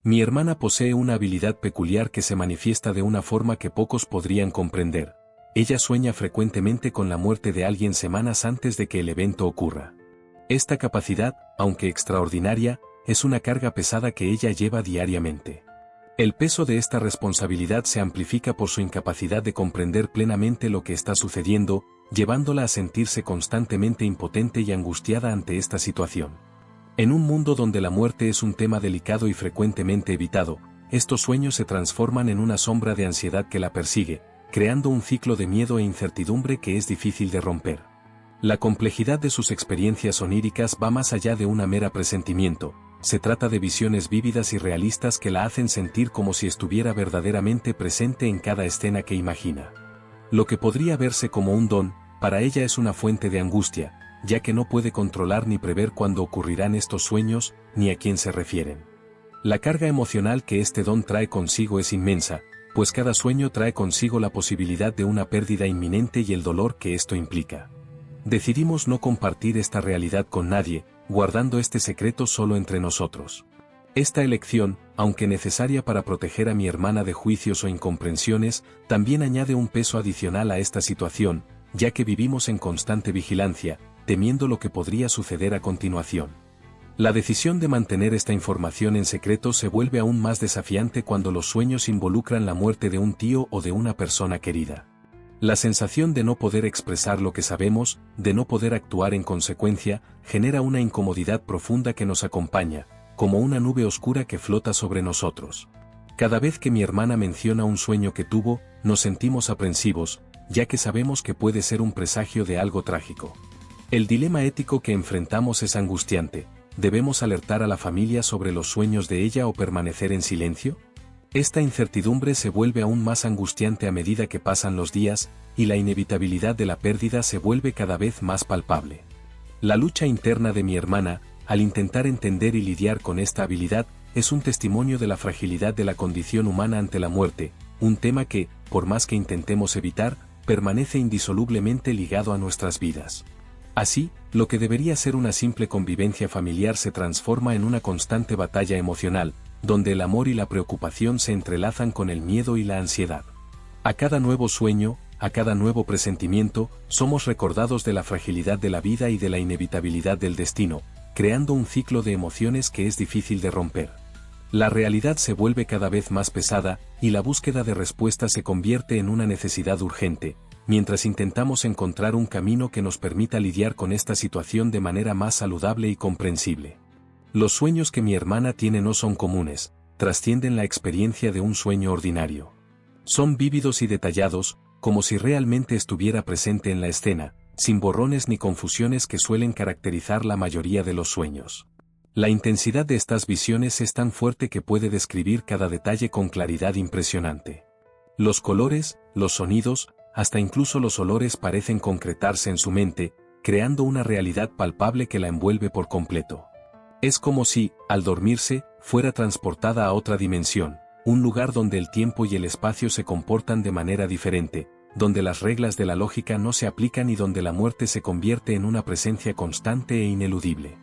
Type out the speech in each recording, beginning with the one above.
Mi hermana posee una habilidad peculiar que se manifiesta de una forma que pocos podrían comprender. Ella sueña frecuentemente con la muerte de alguien semanas antes de que el evento ocurra. Esta capacidad, aunque extraordinaria, es una carga pesada que ella lleva diariamente. El peso de esta responsabilidad se amplifica por su incapacidad de comprender plenamente lo que está sucediendo, llevándola a sentirse constantemente impotente y angustiada ante esta situación. En un mundo donde la muerte es un tema delicado y frecuentemente evitado, estos sueños se transforman en una sombra de ansiedad que la persigue, creando un ciclo de miedo e incertidumbre que es difícil de romper. La complejidad de sus experiencias oníricas va más allá de una mera presentimiento. Se trata de visiones vívidas y realistas que la hacen sentir como si estuviera verdaderamente presente en cada escena que imagina. Lo que podría verse como un don, para ella es una fuente de angustia, ya que no puede controlar ni prever cuándo ocurrirán estos sueños, ni a quién se refieren. La carga emocional que este don trae consigo es inmensa, pues cada sueño trae consigo la posibilidad de una pérdida inminente y el dolor que esto implica. Decidimos no compartir esta realidad con nadie, guardando este secreto solo entre nosotros. Esta elección, aunque necesaria para proteger a mi hermana de juicios o incomprensiones, también añade un peso adicional a esta situación, ya que vivimos en constante vigilancia, temiendo lo que podría suceder a continuación. La decisión de mantener esta información en secreto se vuelve aún más desafiante cuando los sueños involucran la muerte de un tío o de una persona querida. La sensación de no poder expresar lo que sabemos, de no poder actuar en consecuencia, genera una incomodidad profunda que nos acompaña, como una nube oscura que flota sobre nosotros. Cada vez que mi hermana menciona un sueño que tuvo, nos sentimos aprensivos, ya que sabemos que puede ser un presagio de algo trágico. El dilema ético que enfrentamos es angustiante. ¿Debemos alertar a la familia sobre los sueños de ella o permanecer en silencio? Esta incertidumbre se vuelve aún más angustiante a medida que pasan los días, y la inevitabilidad de la pérdida se vuelve cada vez más palpable. La lucha interna de mi hermana, al intentar entender y lidiar con esta habilidad, es un testimonio de la fragilidad de la condición humana ante la muerte, un tema que, por más que intentemos evitar, permanece indisolublemente ligado a nuestras vidas. Así, lo que debería ser una simple convivencia familiar se transforma en una constante batalla emocional, donde el amor y la preocupación se entrelazan con el miedo y la ansiedad. A cada nuevo sueño, a cada nuevo presentimiento, somos recordados de la fragilidad de la vida y de la inevitabilidad del destino, creando un ciclo de emociones que es difícil de romper. La realidad se vuelve cada vez más pesada, y la búsqueda de respuestas se convierte en una necesidad urgente, mientras intentamos encontrar un camino que nos permita lidiar con esta situación de manera más saludable y comprensible. Los sueños que mi hermana tiene no son comunes, trascienden la experiencia de un sueño ordinario. Son vívidos y detallados, como si realmente estuviera presente en la escena, sin borrones ni confusiones que suelen caracterizar la mayoría de los sueños. La intensidad de estas visiones es tan fuerte que puede describir cada detalle con claridad impresionante. Los colores, los sonidos, hasta incluso los olores parecen concretarse en su mente, creando una realidad palpable que la envuelve por completo. Es como si, al dormirse, fuera transportada a otra dimensión, un lugar donde el tiempo y el espacio se comportan de manera diferente, donde las reglas de la lógica no se aplican y donde la muerte se convierte en una presencia constante e ineludible.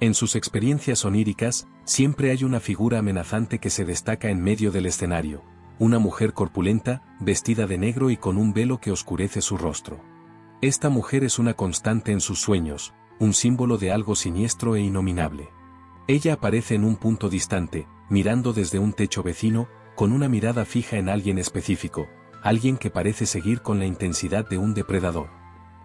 En sus experiencias oníricas, siempre hay una figura amenazante que se destaca en medio del escenario, una mujer corpulenta, vestida de negro y con un velo que oscurece su rostro. Esta mujer es una constante en sus sueños, un símbolo de algo siniestro e innominable. Ella aparece en un punto distante, mirando desde un techo vecino, con una mirada fija en alguien específico, alguien que parece seguir con la intensidad de un depredador.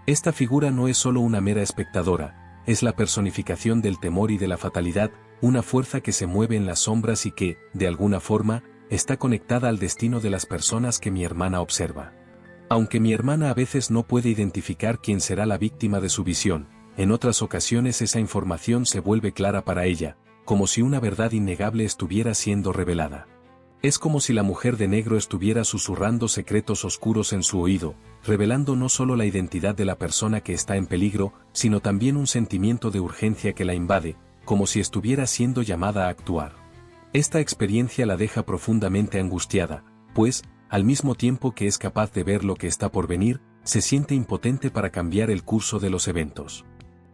Esta figura no es solo una mera espectadora, es la personificación del temor y de la fatalidad, una fuerza que se mueve en las sombras y que, de alguna forma, está conectada al destino de las personas que mi hermana observa. Aunque mi hermana a veces no puede identificar quién será la víctima de su visión, en otras ocasiones esa información se vuelve clara para ella, como si una verdad innegable estuviera siendo revelada. Es como si la mujer de negro estuviera susurrando secretos oscuros en su oído, revelando no solo la identidad de la persona que está en peligro, sino también un sentimiento de urgencia que la invade, como si estuviera siendo llamada a actuar. Esta experiencia la deja profundamente angustiada, pues, al mismo tiempo que es capaz de ver lo que está por venir, se siente impotente para cambiar el curso de los eventos.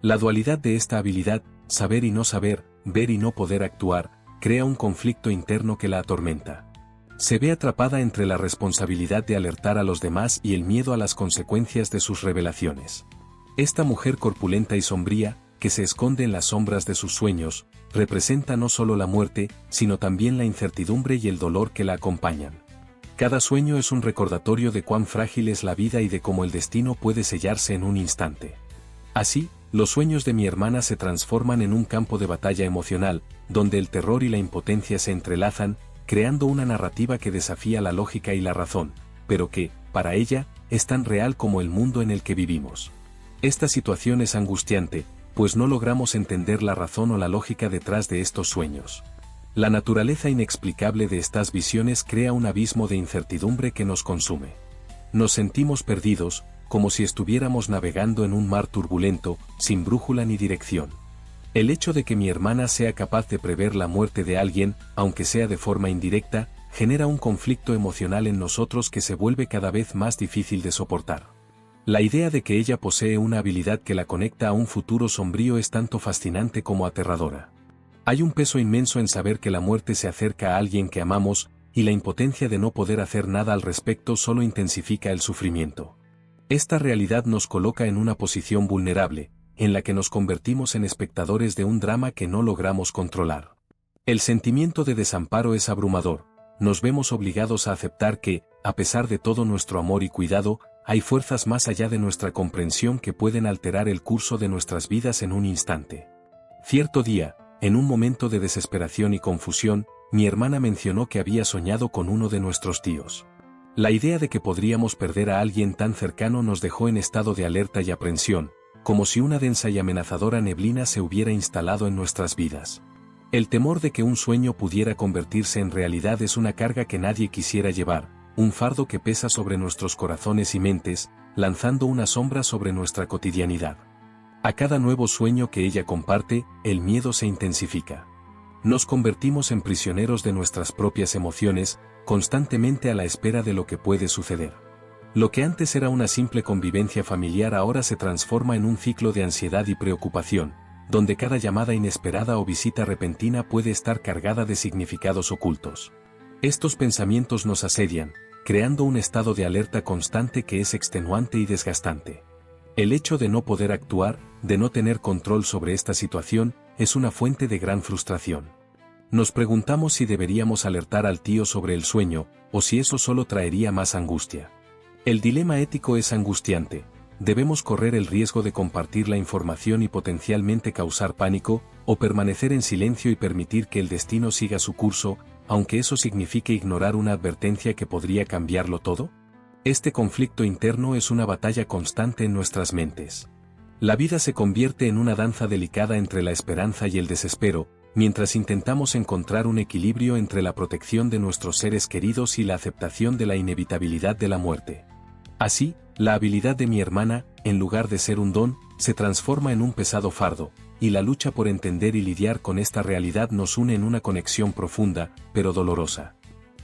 La dualidad de esta habilidad, saber y no saber, ver y no poder actuar, crea un conflicto interno que la atormenta. Se ve atrapada entre la responsabilidad de alertar a los demás y el miedo a las consecuencias de sus revelaciones. Esta mujer corpulenta y sombría, que se esconde en las sombras de sus sueños, representa no solo la muerte, sino también la incertidumbre y el dolor que la acompañan. Cada sueño es un recordatorio de cuán frágil es la vida y de cómo el destino puede sellarse en un instante. Así, los sueños de mi hermana se transforman en un campo de batalla emocional, donde el terror y la impotencia se entrelazan, creando una narrativa que desafía la lógica y la razón, pero que, para ella, es tan real como el mundo en el que vivimos. Esta situación es angustiante, pues no logramos entender la razón o la lógica detrás de estos sueños. La naturaleza inexplicable de estas visiones crea un abismo de incertidumbre que nos consume. Nos sentimos perdidos, como si estuviéramos navegando en un mar turbulento, sin brújula ni dirección. El hecho de que mi hermana sea capaz de prever la muerte de alguien, aunque sea de forma indirecta, genera un conflicto emocional en nosotros que se vuelve cada vez más difícil de soportar. La idea de que ella posee una habilidad que la conecta a un futuro sombrío es tanto fascinante como aterradora. Hay un peso inmenso en saber que la muerte se acerca a alguien que amamos, y la impotencia de no poder hacer nada al respecto solo intensifica el sufrimiento. Esta realidad nos coloca en una posición vulnerable, en la que nos convertimos en espectadores de un drama que no logramos controlar. El sentimiento de desamparo es abrumador, nos vemos obligados a aceptar que, a pesar de todo nuestro amor y cuidado, hay fuerzas más allá de nuestra comprensión que pueden alterar el curso de nuestras vidas en un instante. Cierto día, en un momento de desesperación y confusión, mi hermana mencionó que había soñado con uno de nuestros tíos. La idea de que podríamos perder a alguien tan cercano nos dejó en estado de alerta y aprensión, como si una densa y amenazadora neblina se hubiera instalado en nuestras vidas. El temor de que un sueño pudiera convertirse en realidad es una carga que nadie quisiera llevar, un fardo que pesa sobre nuestros corazones y mentes, lanzando una sombra sobre nuestra cotidianidad. A cada nuevo sueño que ella comparte, el miedo se intensifica. Nos convertimos en prisioneros de nuestras propias emociones, constantemente a la espera de lo que puede suceder. Lo que antes era una simple convivencia familiar ahora se transforma en un ciclo de ansiedad y preocupación, donde cada llamada inesperada o visita repentina puede estar cargada de significados ocultos. Estos pensamientos nos asedian, creando un estado de alerta constante que es extenuante y desgastante. El hecho de no poder actuar, de no tener control sobre esta situación, es una fuente de gran frustración. Nos preguntamos si deberíamos alertar al tío sobre el sueño, o si eso solo traería más angustia. El dilema ético es angustiante. Debemos correr el riesgo de compartir la información y potencialmente causar pánico, o permanecer en silencio y permitir que el destino siga su curso, aunque eso signifique ignorar una advertencia que podría cambiarlo todo. Este conflicto interno es una batalla constante en nuestras mentes. La vida se convierte en una danza delicada entre la esperanza y el desespero, mientras intentamos encontrar un equilibrio entre la protección de nuestros seres queridos y la aceptación de la inevitabilidad de la muerte. Así, la habilidad de mi hermana, en lugar de ser un don, se transforma en un pesado fardo, y la lucha por entender y lidiar con esta realidad nos une en una conexión profunda, pero dolorosa.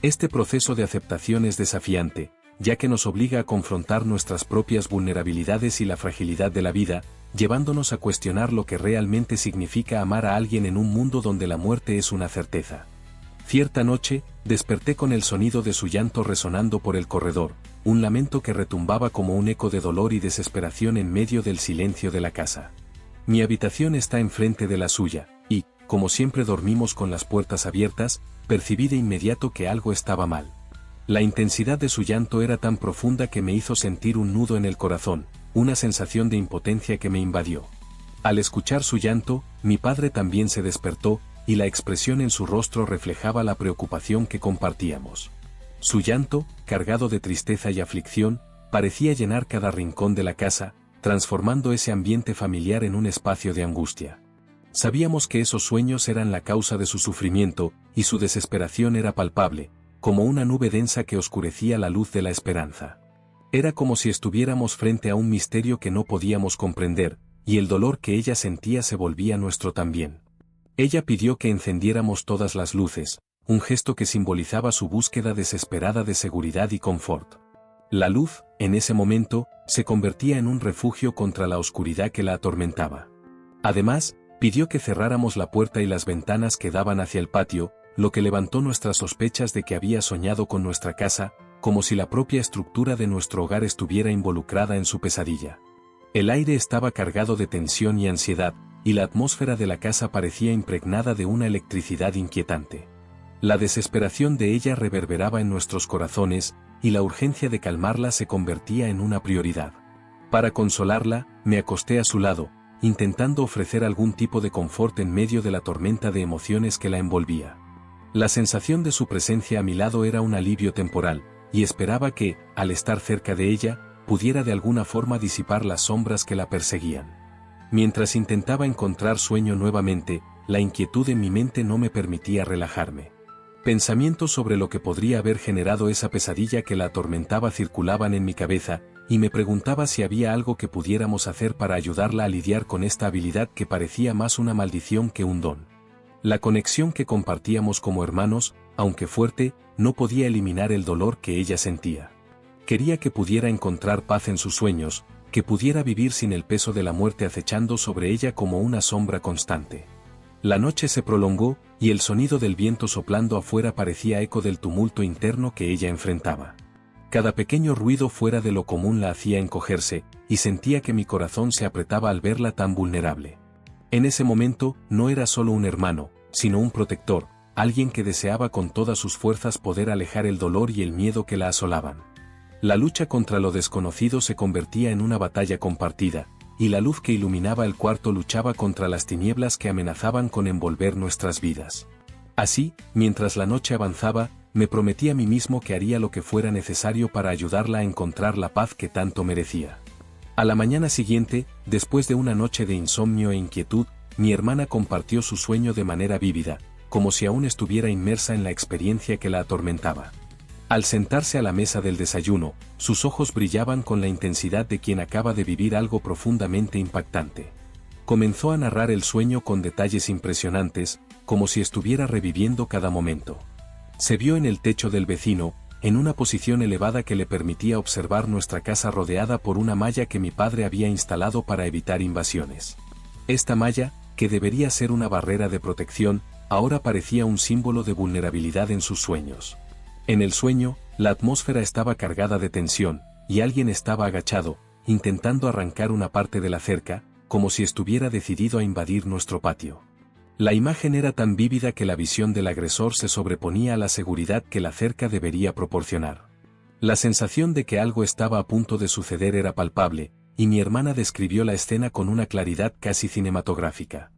Este proceso de aceptación es desafiante, ya que nos obliga a confrontar nuestras propias vulnerabilidades y la fragilidad de la vida, llevándonos a cuestionar lo que realmente significa amar a alguien en un mundo donde la muerte es una certeza. Cierta noche, desperté con el sonido de su llanto resonando por el corredor, un lamento que retumbaba como un eco de dolor y desesperación en medio del silencio de la casa. Mi habitación está enfrente de la suya, y, como siempre dormimos con las puertas abiertas, percibí de inmediato que algo estaba mal. La intensidad de su llanto era tan profunda que me hizo sentir un nudo en el corazón, una sensación de impotencia que me invadió. Al escuchar su llanto, mi padre también se despertó, y la expresión en su rostro reflejaba la preocupación que compartíamos. Su llanto, cargado de tristeza y aflicción, parecía llenar cada rincón de la casa, transformando ese ambiente familiar en un espacio de angustia. Sabíamos que esos sueños eran la causa de su sufrimiento, y su desesperación era palpable, como una nube densa que oscurecía la luz de la esperanza. Era como si estuviéramos frente a un misterio que no podíamos comprender, y el dolor que ella sentía se volvía nuestro también. Ella pidió que encendiéramos todas las luces, un gesto que simbolizaba su búsqueda desesperada de seguridad y confort. La luz, en ese momento, se convertía en un refugio contra la oscuridad que la atormentaba. Además, Pidió que cerráramos la puerta y las ventanas que daban hacia el patio, lo que levantó nuestras sospechas de que había soñado con nuestra casa, como si la propia estructura de nuestro hogar estuviera involucrada en su pesadilla. El aire estaba cargado de tensión y ansiedad, y la atmósfera de la casa parecía impregnada de una electricidad inquietante. La desesperación de ella reverberaba en nuestros corazones, y la urgencia de calmarla se convertía en una prioridad. Para consolarla, me acosté a su lado, intentando ofrecer algún tipo de confort en medio de la tormenta de emociones que la envolvía. La sensación de su presencia a mi lado era un alivio temporal, y esperaba que, al estar cerca de ella, pudiera de alguna forma disipar las sombras que la perseguían. Mientras intentaba encontrar sueño nuevamente, la inquietud en mi mente no me permitía relajarme. Pensamientos sobre lo que podría haber generado esa pesadilla que la atormentaba circulaban en mi cabeza, y me preguntaba si había algo que pudiéramos hacer para ayudarla a lidiar con esta habilidad que parecía más una maldición que un don. La conexión que compartíamos como hermanos, aunque fuerte, no podía eliminar el dolor que ella sentía. Quería que pudiera encontrar paz en sus sueños, que pudiera vivir sin el peso de la muerte acechando sobre ella como una sombra constante. La noche se prolongó, y el sonido del viento soplando afuera parecía eco del tumulto interno que ella enfrentaba. Cada pequeño ruido fuera de lo común la hacía encogerse, y sentía que mi corazón se apretaba al verla tan vulnerable. En ese momento, no era solo un hermano, sino un protector, alguien que deseaba con todas sus fuerzas poder alejar el dolor y el miedo que la asolaban. La lucha contra lo desconocido se convertía en una batalla compartida, y la luz que iluminaba el cuarto luchaba contra las tinieblas que amenazaban con envolver nuestras vidas. Así, mientras la noche avanzaba, me prometí a mí mismo que haría lo que fuera necesario para ayudarla a encontrar la paz que tanto merecía. A la mañana siguiente, después de una noche de insomnio e inquietud, mi hermana compartió su sueño de manera vívida, como si aún estuviera inmersa en la experiencia que la atormentaba. Al sentarse a la mesa del desayuno, sus ojos brillaban con la intensidad de quien acaba de vivir algo profundamente impactante. Comenzó a narrar el sueño con detalles impresionantes, como si estuviera reviviendo cada momento. Se vio en el techo del vecino, en una posición elevada que le permitía observar nuestra casa rodeada por una malla que mi padre había instalado para evitar invasiones. Esta malla, que debería ser una barrera de protección, ahora parecía un símbolo de vulnerabilidad en sus sueños. En el sueño, la atmósfera estaba cargada de tensión, y alguien estaba agachado, intentando arrancar una parte de la cerca, como si estuviera decidido a invadir nuestro patio. La imagen era tan vívida que la visión del agresor se sobreponía a la seguridad que la cerca debería proporcionar. La sensación de que algo estaba a punto de suceder era palpable, y mi hermana describió la escena con una claridad casi cinematográfica.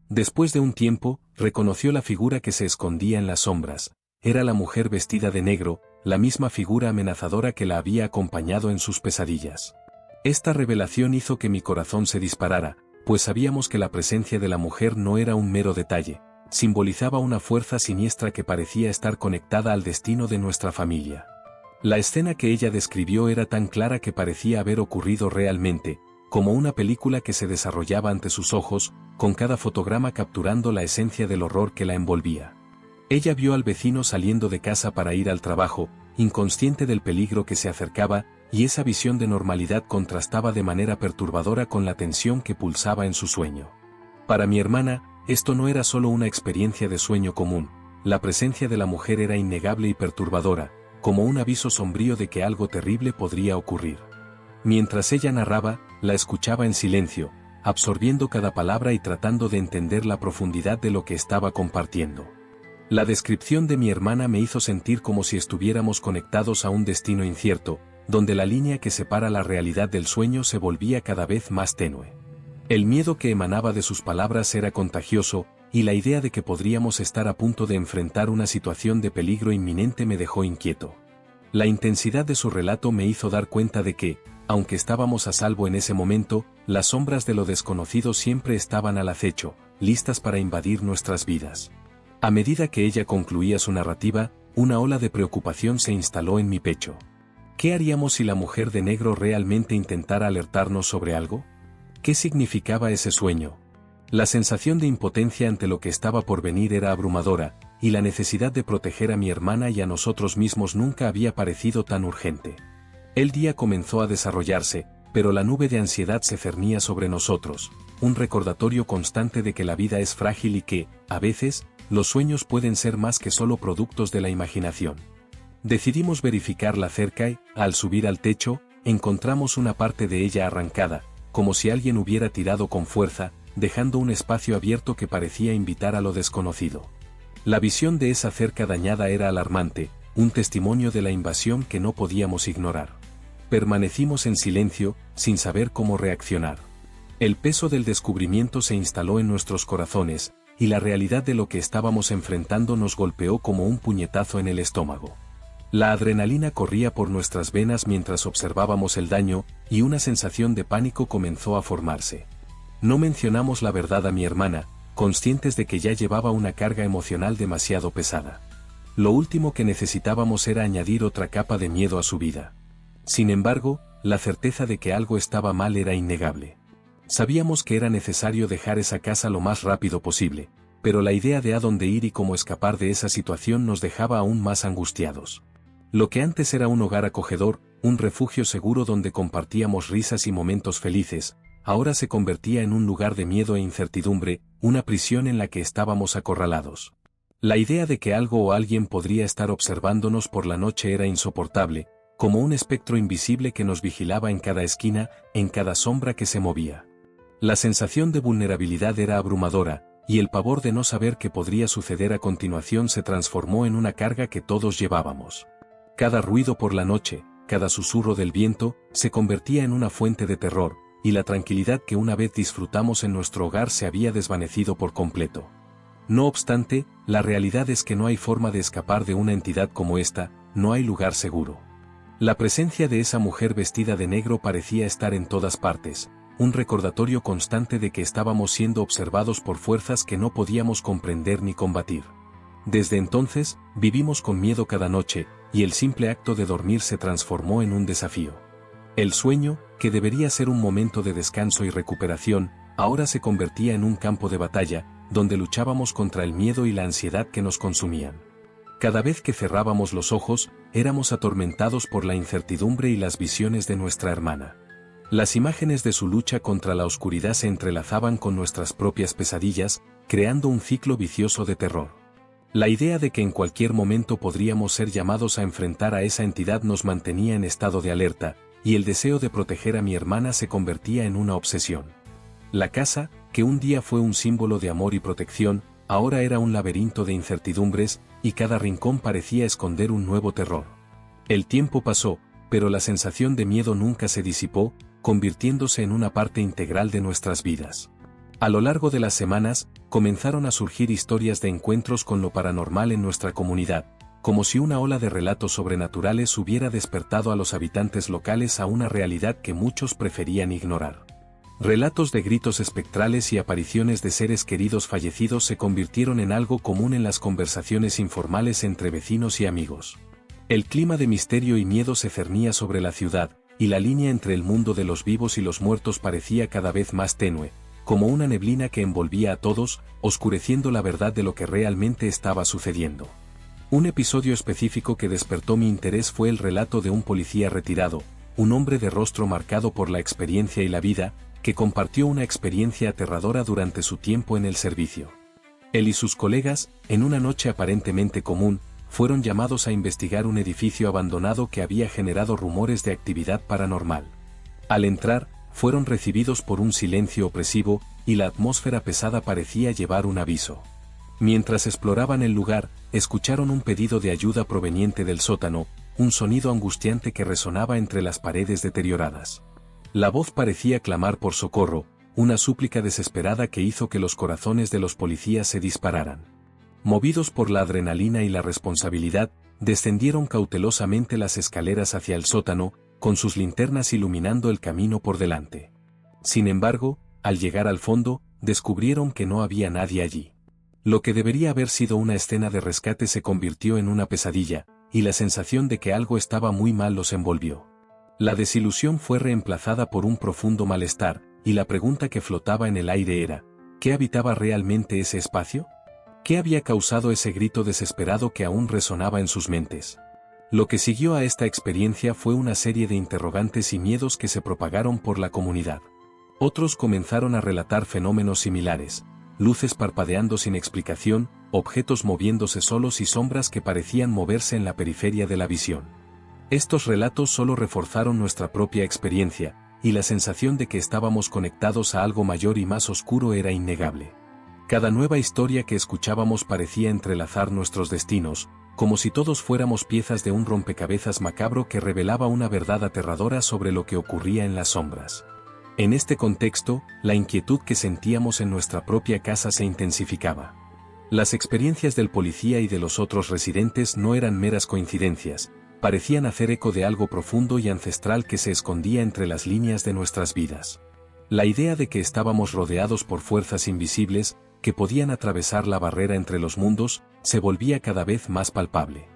Después de un tiempo, reconoció la figura que se escondía en las sombras. Era la mujer vestida de negro, la misma figura amenazadora que la había acompañado en sus pesadillas. Esta revelación hizo que mi corazón se disparara, pues sabíamos que la presencia de la mujer no era un mero detalle, simbolizaba una fuerza siniestra que parecía estar conectada al destino de nuestra familia. La escena que ella describió era tan clara que parecía haber ocurrido realmente, como una película que se desarrollaba ante sus ojos, con cada fotograma capturando la esencia del horror que la envolvía. Ella vio al vecino saliendo de casa para ir al trabajo, inconsciente del peligro que se acercaba, y esa visión de normalidad contrastaba de manera perturbadora con la tensión que pulsaba en su sueño. Para mi hermana, esto no era solo una experiencia de sueño común, la presencia de la mujer era innegable y perturbadora, como un aviso sombrío de que algo terrible podría ocurrir. Mientras ella narraba, la escuchaba en silencio, absorbiendo cada palabra y tratando de entender la profundidad de lo que estaba compartiendo. La descripción de mi hermana me hizo sentir como si estuviéramos conectados a un destino incierto, donde la línea que separa la realidad del sueño se volvía cada vez más tenue. El miedo que emanaba de sus palabras era contagioso, y la idea de que podríamos estar a punto de enfrentar una situación de peligro inminente me dejó inquieto. La intensidad de su relato me hizo dar cuenta de que, aunque estábamos a salvo en ese momento, las sombras de lo desconocido siempre estaban al acecho, listas para invadir nuestras vidas. A medida que ella concluía su narrativa, una ola de preocupación se instaló en mi pecho. ¿Qué haríamos si la mujer de negro realmente intentara alertarnos sobre algo? ¿Qué significaba ese sueño? La sensación de impotencia ante lo que estaba por venir era abrumadora, y la necesidad de proteger a mi hermana y a nosotros mismos nunca había parecido tan urgente. El día comenzó a desarrollarse, pero la nube de ansiedad se cernía sobre nosotros, un recordatorio constante de que la vida es frágil y que, a veces, los sueños pueden ser más que solo productos de la imaginación. Decidimos verificar la cerca y, al subir al techo, encontramos una parte de ella arrancada, como si alguien hubiera tirado con fuerza, dejando un espacio abierto que parecía invitar a lo desconocido. La visión de esa cerca dañada era alarmante, un testimonio de la invasión que no podíamos ignorar. Permanecimos en silencio, sin saber cómo reaccionar. El peso del descubrimiento se instaló en nuestros corazones, y la realidad de lo que estábamos enfrentando nos golpeó como un puñetazo en el estómago. La adrenalina corría por nuestras venas mientras observábamos el daño, y una sensación de pánico comenzó a formarse. No mencionamos la verdad a mi hermana, conscientes de que ya llevaba una carga emocional demasiado pesada. Lo último que necesitábamos era añadir otra capa de miedo a su vida. Sin embargo, la certeza de que algo estaba mal era innegable. Sabíamos que era necesario dejar esa casa lo más rápido posible, pero la idea de a dónde ir y cómo escapar de esa situación nos dejaba aún más angustiados. Lo que antes era un hogar acogedor, un refugio seguro donde compartíamos risas y momentos felices, ahora se convertía en un lugar de miedo e incertidumbre, una prisión en la que estábamos acorralados. La idea de que algo o alguien podría estar observándonos por la noche era insoportable, como un espectro invisible que nos vigilaba en cada esquina, en cada sombra que se movía. La sensación de vulnerabilidad era abrumadora, y el pavor de no saber qué podría suceder a continuación se transformó en una carga que todos llevábamos. Cada ruido por la noche, cada susurro del viento, se convertía en una fuente de terror, y la tranquilidad que una vez disfrutamos en nuestro hogar se había desvanecido por completo. No obstante, la realidad es que no hay forma de escapar de una entidad como esta, no hay lugar seguro. La presencia de esa mujer vestida de negro parecía estar en todas partes, un recordatorio constante de que estábamos siendo observados por fuerzas que no podíamos comprender ni combatir. Desde entonces, vivimos con miedo cada noche, y el simple acto de dormir se transformó en un desafío. El sueño, que debería ser un momento de descanso y recuperación, ahora se convertía en un campo de batalla, donde luchábamos contra el miedo y la ansiedad que nos consumían. Cada vez que cerrábamos los ojos, éramos atormentados por la incertidumbre y las visiones de nuestra hermana. Las imágenes de su lucha contra la oscuridad se entrelazaban con nuestras propias pesadillas, creando un ciclo vicioso de terror. La idea de que en cualquier momento podríamos ser llamados a enfrentar a esa entidad nos mantenía en estado de alerta, y el deseo de proteger a mi hermana se convertía en una obsesión. La casa, que un día fue un símbolo de amor y protección, ahora era un laberinto de incertidumbres, y cada rincón parecía esconder un nuevo terror. El tiempo pasó, pero la sensación de miedo nunca se disipó, convirtiéndose en una parte integral de nuestras vidas. A lo largo de las semanas, comenzaron a surgir historias de encuentros con lo paranormal en nuestra comunidad, como si una ola de relatos sobrenaturales hubiera despertado a los habitantes locales a una realidad que muchos preferían ignorar. Relatos de gritos espectrales y apariciones de seres queridos fallecidos se convirtieron en algo común en las conversaciones informales entre vecinos y amigos. El clima de misterio y miedo se cernía sobre la ciudad, y la línea entre el mundo de los vivos y los muertos parecía cada vez más tenue, como una neblina que envolvía a todos, oscureciendo la verdad de lo que realmente estaba sucediendo. Un episodio específico que despertó mi interés fue el relato de un policía retirado, un hombre de rostro marcado por la experiencia y la vida, que compartió una experiencia aterradora durante su tiempo en el servicio. Él y sus colegas, en una noche aparentemente común, fueron llamados a investigar un edificio abandonado que había generado rumores de actividad paranormal. Al entrar, fueron recibidos por un silencio opresivo, y la atmósfera pesada parecía llevar un aviso. Mientras exploraban el lugar, escucharon un pedido de ayuda proveniente del sótano, un sonido angustiante que resonaba entre las paredes deterioradas. La voz parecía clamar por socorro, una súplica desesperada que hizo que los corazones de los policías se dispararan. Movidos por la adrenalina y la responsabilidad, descendieron cautelosamente las escaleras hacia el sótano, con sus linternas iluminando el camino por delante. Sin embargo, al llegar al fondo, descubrieron que no había nadie allí. Lo que debería haber sido una escena de rescate se convirtió en una pesadilla, y la sensación de que algo estaba muy mal los envolvió. La desilusión fue reemplazada por un profundo malestar, y la pregunta que flotaba en el aire era, ¿qué habitaba realmente ese espacio? ¿Qué había causado ese grito desesperado que aún resonaba en sus mentes? Lo que siguió a esta experiencia fue una serie de interrogantes y miedos que se propagaron por la comunidad. Otros comenzaron a relatar fenómenos similares, luces parpadeando sin explicación, objetos moviéndose solos y sombras que parecían moverse en la periferia de la visión. Estos relatos solo reforzaron nuestra propia experiencia, y la sensación de que estábamos conectados a algo mayor y más oscuro era innegable. Cada nueva historia que escuchábamos parecía entrelazar nuestros destinos, como si todos fuéramos piezas de un rompecabezas macabro que revelaba una verdad aterradora sobre lo que ocurría en las sombras. En este contexto, la inquietud que sentíamos en nuestra propia casa se intensificaba. Las experiencias del policía y de los otros residentes no eran meras coincidencias, parecían hacer eco de algo profundo y ancestral que se escondía entre las líneas de nuestras vidas. La idea de que estábamos rodeados por fuerzas invisibles, que podían atravesar la barrera entre los mundos, se volvía cada vez más palpable.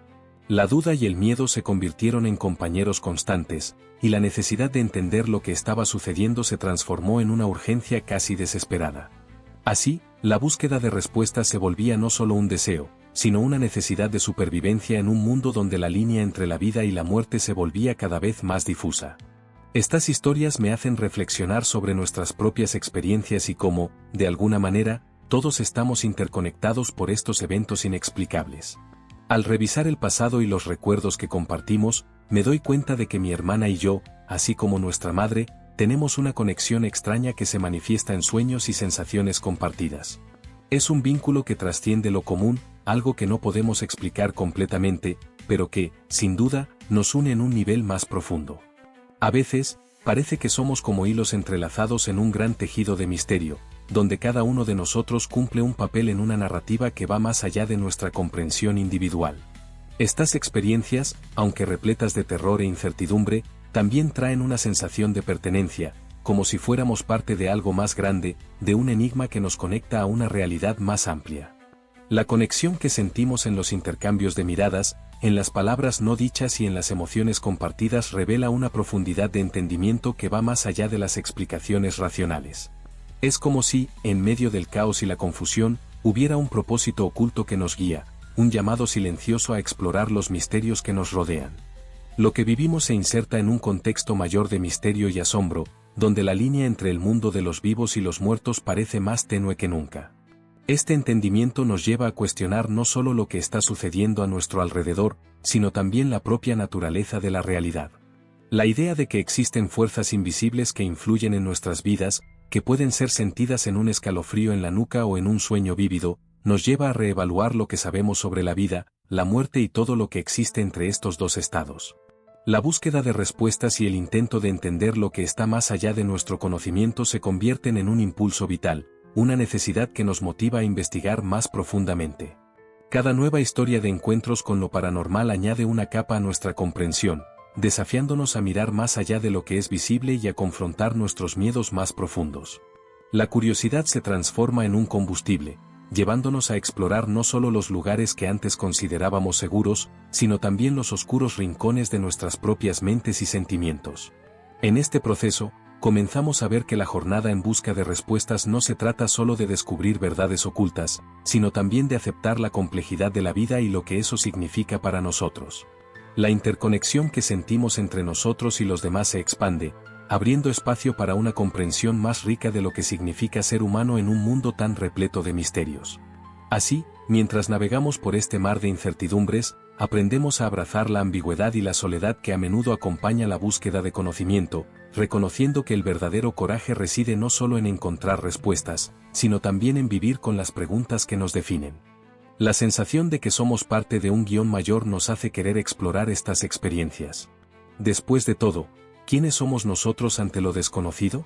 La duda y el miedo se convirtieron en compañeros constantes, y la necesidad de entender lo que estaba sucediendo se transformó en una urgencia casi desesperada. Así, la búsqueda de respuestas se volvía no solo un deseo, sino una necesidad de supervivencia en un mundo donde la línea entre la vida y la muerte se volvía cada vez más difusa. Estas historias me hacen reflexionar sobre nuestras propias experiencias y cómo, de alguna manera, todos estamos interconectados por estos eventos inexplicables. Al revisar el pasado y los recuerdos que compartimos, me doy cuenta de que mi hermana y yo, así como nuestra madre, tenemos una conexión extraña que se manifiesta en sueños y sensaciones compartidas. Es un vínculo que trasciende lo común, algo que no podemos explicar completamente, pero que, sin duda, nos une en un nivel más profundo. A veces, parece que somos como hilos entrelazados en un gran tejido de misterio, donde cada uno de nosotros cumple un papel en una narrativa que va más allá de nuestra comprensión individual. Estas experiencias, aunque repletas de terror e incertidumbre, también traen una sensación de pertenencia, como si fuéramos parte de algo más grande, de un enigma que nos conecta a una realidad más amplia. La conexión que sentimos en los intercambios de miradas, en las palabras no dichas y en las emociones compartidas revela una profundidad de entendimiento que va más allá de las explicaciones racionales. Es como si, en medio del caos y la confusión, hubiera un propósito oculto que nos guía, un llamado silencioso a explorar los misterios que nos rodean. Lo que vivimos se inserta en un contexto mayor de misterio y asombro, donde la línea entre el mundo de los vivos y los muertos parece más tenue que nunca. Este entendimiento nos lleva a cuestionar no solo lo que está sucediendo a nuestro alrededor, sino también la propia naturaleza de la realidad. La idea de que existen fuerzas invisibles que influyen en nuestras vidas, que pueden ser sentidas en un escalofrío en la nuca o en un sueño vívido, nos lleva a reevaluar lo que sabemos sobre la vida, la muerte y todo lo que existe entre estos dos estados. La búsqueda de respuestas y el intento de entender lo que está más allá de nuestro conocimiento se convierten en un impulso vital, una necesidad que nos motiva a investigar más profundamente. Cada nueva historia de encuentros con lo paranormal añade una capa a nuestra comprensión, desafiándonos a mirar más allá de lo que es visible y a confrontar nuestros miedos más profundos. La curiosidad se transforma en un combustible, llevándonos a explorar no solo los lugares que antes considerábamos seguros, sino también los oscuros rincones de nuestras propias mentes y sentimientos. En este proceso, comenzamos a ver que la jornada en busca de respuestas no se trata solo de descubrir verdades ocultas, sino también de aceptar la complejidad de la vida y lo que eso significa para nosotros. La interconexión que sentimos entre nosotros y los demás se expande, abriendo espacio para una comprensión más rica de lo que significa ser humano en un mundo tan repleto de misterios. Así, mientras navegamos por este mar de incertidumbres, aprendemos a abrazar la ambigüedad y la soledad que a menudo acompaña la búsqueda de conocimiento, reconociendo que el verdadero coraje reside no solo en encontrar respuestas, sino también en vivir con las preguntas que nos definen. La sensación de que somos parte de un guión mayor nos hace querer explorar estas experiencias. Después de todo, ¿quiénes somos nosotros ante lo desconocido?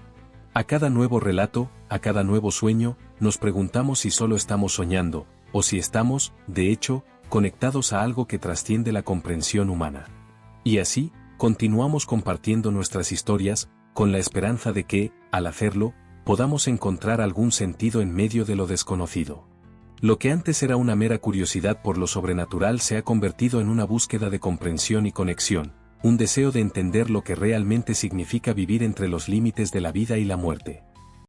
A cada nuevo relato, a cada nuevo sueño, nos preguntamos si solo estamos soñando, o si estamos, de hecho, conectados a algo que trasciende la comprensión humana. Y así, continuamos compartiendo nuestras historias, con la esperanza de que, al hacerlo, podamos encontrar algún sentido en medio de lo desconocido. Lo que antes era una mera curiosidad por lo sobrenatural se ha convertido en una búsqueda de comprensión y conexión, un deseo de entender lo que realmente significa vivir entre los límites de la vida y la muerte.